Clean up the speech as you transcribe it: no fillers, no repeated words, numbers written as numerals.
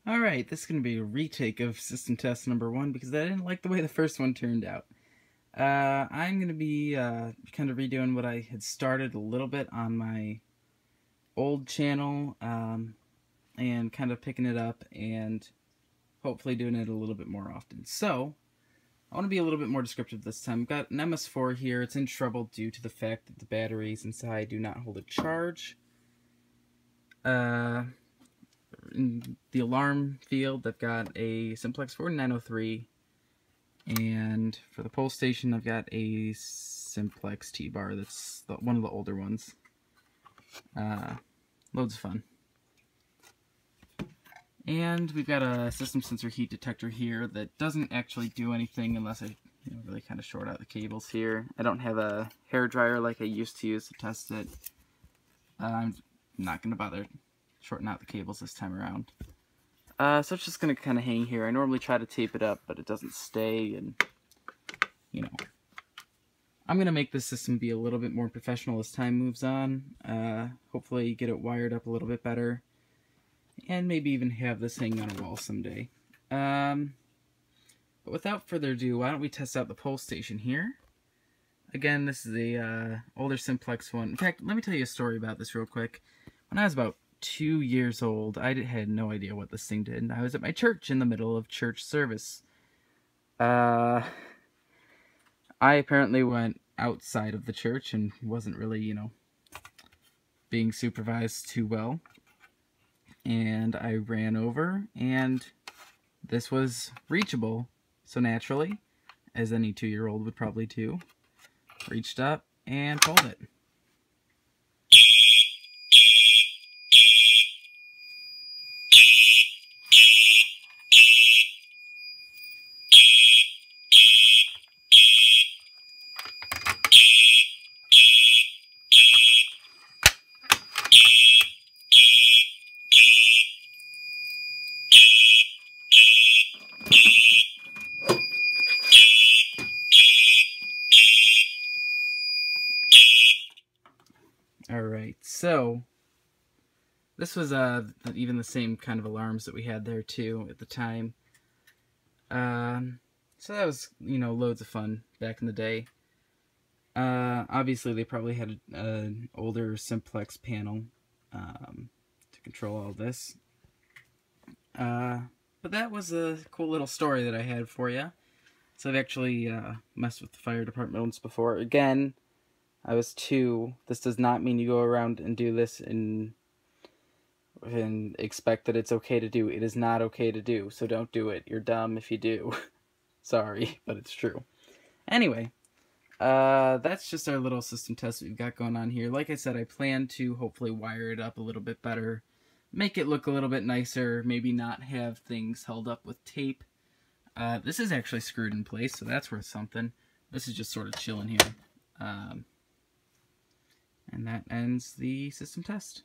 Alright, this is going to be a retake of system test number 1 because I didn't like the way the first one turned out. I'm going to be kind of redoing what I had started a little bit on my old channel and kind of picking it up and hopefully doing it a little bit more often. So, I want to be a little bit more descriptive this time. I've got an MS4 here. It's in trouble due to the fact that the batteries inside do not hold a charge. In the alarm field, I've got a Simplex 4903, and for the pole station, I've got a Simplex T-Bar. That's one of the older ones. Loads of fun. And we've got a system sensor heat detector here that doesn't actually do anything unless I really kind of short out the cables here. I don't have a hair dryer like I used to use to test it. I'm not going to bother shorten out the cables this time around. So it's just going to kind of hang here. I normally try to tape it up, but it doesn't stay, and, I'm going to make this system be a little bit more professional as time moves on. Hopefully get it wired up a little bit better, and maybe even have this hang on a wall someday. But without further ado, why don't we test out the pole station here. Again, this is the older Simplex one. In fact, let me tell you a story about this real quick. When I was about 2 years old, I had no idea what this thing did. I was at my church in the middle of church service. I apparently went outside of the church and wasn't really, being supervised too well. And I ran over, and this was reachable. So naturally, as any 2-year-old would probably do, reached up and pulled it. Alright, so this was even the same kind of alarms that we had there too at the time. So that was, loads of fun back in the day. Obviously they probably had an older Simplex panel to control all this. But that was a cool little story that I had for you. So I've actually messed with the fire department once before. Again, I was 2. This does not mean you go around and do this and expect that it's okay to do. It is not okay to do, so don't do it. You're dumb if you do. Sorry, but it's true. Anyway, that's just our little system test we've got going on here. Like I said, I plan to hopefully wire it up a little bit better, make it look a little bit nicer, maybe not have things held up with tape. This is actually screwed in place, so that's worth something. This is just sort of chilling here. And that ends the system test.